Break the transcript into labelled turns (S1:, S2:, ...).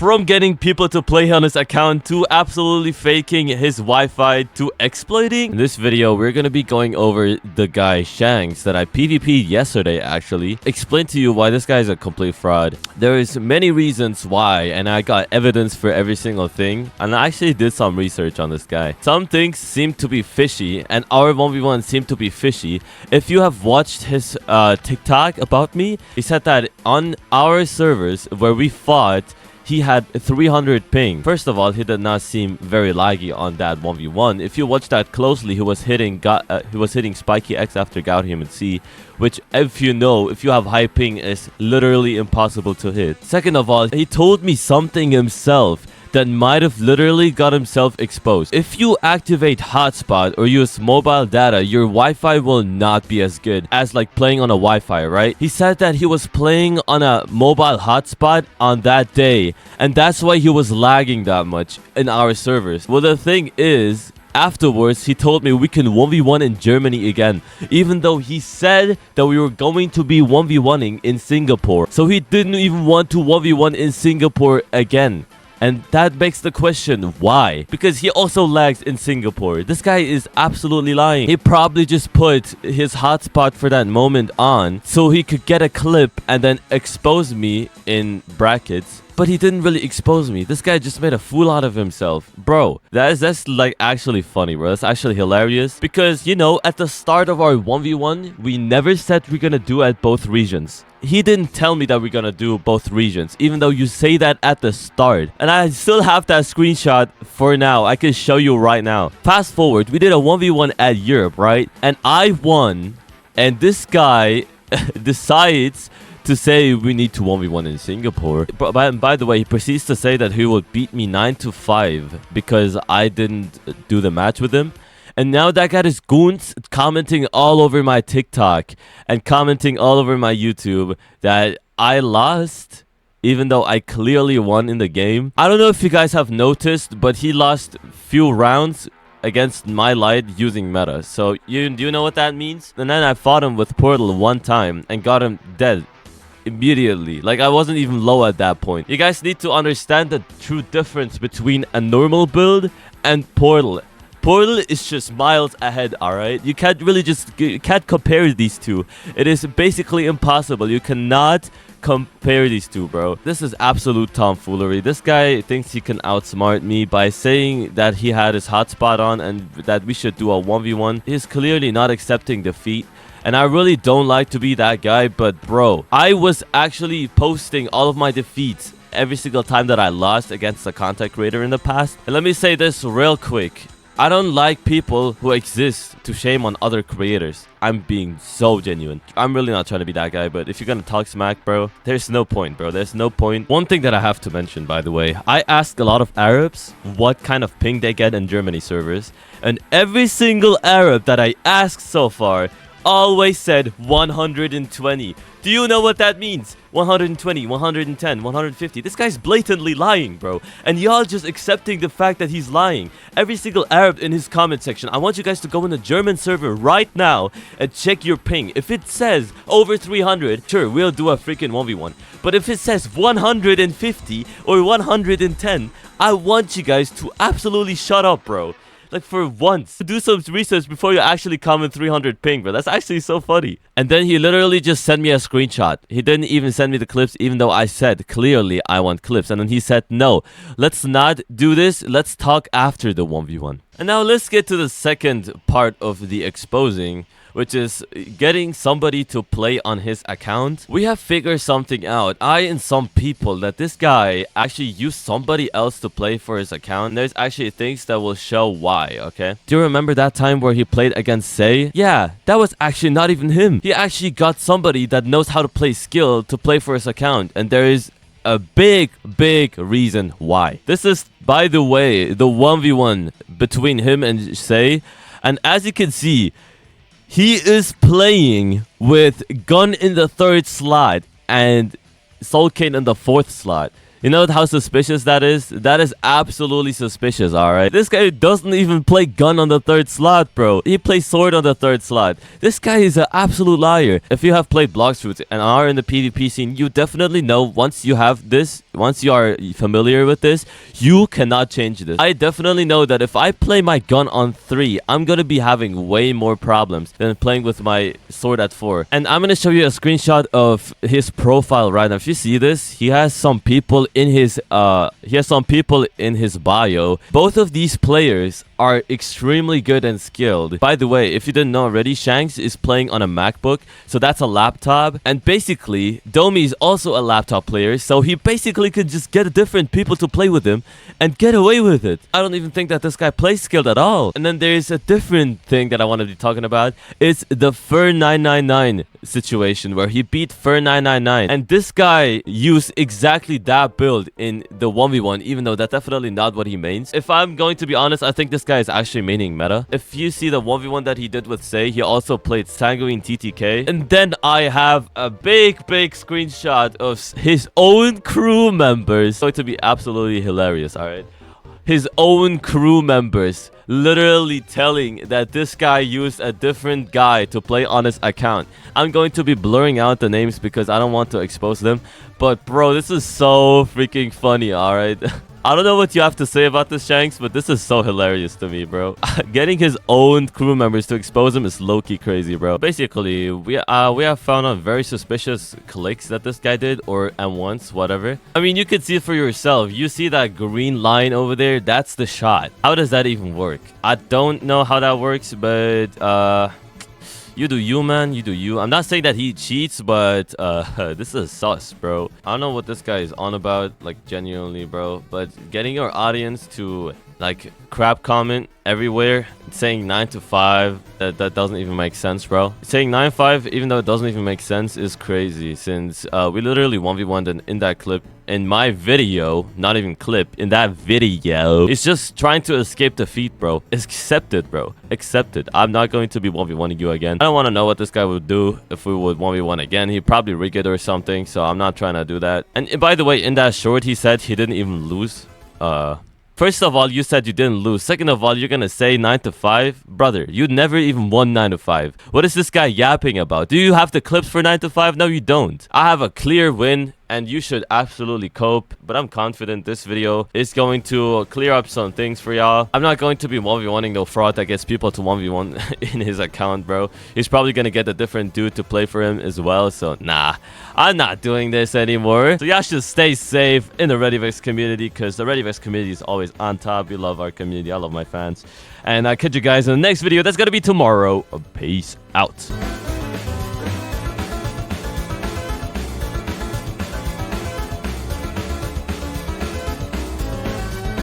S1: from getting people to play on his account to absolutely faking his Wi-Fi to exploiting. In this video, we're gonna be going over the guy Shanks that I PvP'd yesterday actually. Explain to you why this guy is a complete fraud. There is many reasons why, and I got evidence for every single thing, and I actually did some research on this guy. Some things seem to be fishy, and our 1v1 seemed to be fishy. If you have watched his TikTok about me, he said that on our servers where we fought, he had 300 ping. First of all, he did not seem very laggy on that 1v1. If you watch that closely, he was hitting Spiky X after Gout Human C, which if you have high ping, is literally impossible to hit. Second of all, he told me something himself that might have literally got himself exposed. If you activate hotspot or use mobile data, your Wi-Fi will not be as good as like playing on a Wi-Fi, right? He said that he was playing on a mobile hotspot on that day, and that's why he was lagging that much in our servers. Well, the thing is, afterwards, he told me we can 1v1 in Germany again, even though he said that we were going to be 1v1ing in Singapore. So he didn't even want to 1v1 in Singapore again. And that begs the question, why? Because he also lags in Singapore. This guy is absolutely lying. He probably just put his hotspot for that moment on so he could get a clip and then expose me in brackets. But he didn't really expose me. This guy just made a fool out of himself. Bro, that's like actually funny, bro. That's actually hilarious. Because, you know, at the start of our 1v1, we never said we're gonna do at both regions. He didn't tell me that we're gonna do both regions, even though you say that at the start. And I still have that screenshot for now. I can show you right now. Fast forward, we did a 1v1 at Europe, right? And I won. And this guy decides to say we need to 1v1 in Singapore. But by the way, he proceeds to say that he will beat me 9-5 because I didn't do the match with him. And now that got his goons commenting all over my TikTok and commenting all over my YouTube that I lost, even though I clearly won in the game. I don't know if you guys have noticed, but he lost few rounds against my light using meta. So do you know what that means? And then I fought him with Portal one time and got him dead immediately. Like, I wasn't even low at that point. You guys need to understand the true difference between a normal build and Portal. Portal is just miles ahead, alright? You can't compare these two. It is basically impossible. You cannot compare these two, bro. This is absolute tomfoolery. This guy thinks he can outsmart me by saying that he had his hotspot on and that we should do a 1v1. He's clearly not accepting defeat. And I really don't like to be that guy, but bro, I was actually posting all of my defeats every single time that I lost against a content creator in the past. And let me say this real quick. I don't like people who exist to shame on other creators. I'm being so genuine. I'm really not trying to be that guy, but if you're gonna talk smack, bro, there's no point, bro. There's no point. One thing that I have to mention, by the way, I asked a lot of Arabs what kind of ping they get in Germany servers, and every single Arab that I asked so far always said 120. Do you know what that means? 120, 110, 150. This guy's blatantly lying, bro. And y'all just accepting the fact that he's lying. Every single Arab in his comment section, I want you guys to go in the German server right now and check your ping. If it says over 300, sure, we'll do a freaking 1v1. But if it says 150 or 110, I want you guys to absolutely shut up, bro. Like, for once, do some research before you actually comment 300 ping, bro. That's actually so funny. And then he literally just sent me a screenshot. He didn't even send me the clips, even though I said clearly I want clips. And then he said, no, let's not do this. Let's talk after the 1v1. And now let's get to the second part of the exposing, which is getting somebody to play on his account. We have figured something out. I and some people that this guy actually used somebody else to play for his account. And there's actually things that will show why, okay? Do you remember that time where he played against Say? Yeah, that was actually not even him. He actually got somebody that knows how to play skill to play for his account. And there is a big reason why. This is, by the way, the 1v1 between him and Say. And as you can see, he is playing with Gun in the 3rd slot and Soul Cane in the 4th slot. You know how suspicious that is? That is absolutely suspicious, alright? This guy doesn't even play gun on the 3rd slot, bro. He plays sword on the 3rd slot. This guy is an absolute liar. If you have played Blox Fruits and are in the PvP scene, you definitely know once you have this, once you are familiar with this, you cannot change this. I definitely know that if I play my gun on 3, I'm gonna be having way more problems than playing with my sword at 4. And I'm gonna show you a screenshot of his profile right now. If you see this, he has some people in his bio. Both of these players are extremely good and skilled. By the way, if you didn't know already, Shanks is playing on a MacBook, so that's a laptop. And basically, Domi is also a laptop player, so he basically could just get different people to play with him and get away with it. I don't even think that this guy plays skilled at all. And then there's a different thing that I want to be talking about. It's the Fur999 situation where he beat Fur999. And this guy used exactly that build in the 1v1, even though that's definitely not what he means. If I'm going to be honest, I think this guy is actually meaning meta. If you see the 1v1 that he did with Say, he also played Sanguine TTK. And then I have a big screenshot of his own crew members. It's going to be absolutely hilarious, alright? His own crew members literally telling that this guy used a different guy to play on his account. I'm going to be blurring out the names because I don't want to expose them. But bro, this is so freaking funny, alright? I don't know what you have to say about this, Shanks, but this is so hilarious to me, bro. Getting his own crew members to expose him is low-key crazy, bro. Basically, we have found out very suspicious clicks that this guy did, or M1s, whatever. I mean, you could see it for yourself. You see that green line over there? That's the shot. How does that even work? I don't know how that works, but you do you, man. You do you. I'm not saying that he cheats, but this is sus, bro. I don't know what this guy is on about, like, genuinely, bro. But getting your audience to, like, crap comment everywhere, saying 9 to 5, that doesn't even make sense, bro. Saying 9-5, even though it doesn't even make sense, is crazy, since we literally 1v1'd in that clip. In my video, not even clip, in that video, it's just trying to escape defeat, bro. Accept it, bro. Accept it. I'm not going to be 1v1'ing you again. I don't want to know what this guy would do if we would 1v1 again. He'd probably rig it or something, so I'm not trying to do that. And by the way, in that short, he said he didn't even lose. First of all, you said you didn't lose. Second of all, you're gonna say 9 to 5? Brother, you never even won 9 to 5. What is this guy yapping about? Do you have the clips for 9 to 5? No, you don't. I have a clear win, and you should absolutely cope. But I'm confident this video is going to clear up some things for y'all. I'm not going to be 1v1'ing no fraud that gets people to 1v1 in his account, bro. He's probably gonna get a different dude to play for him as well. So, nah, I'm not doing this anymore. So y'all should stay safe in the Redyvex community, because the Redyvex community is always on top. We love our community. I love my fans. And I'll catch you guys in the next video. That's gonna be tomorrow. Peace out.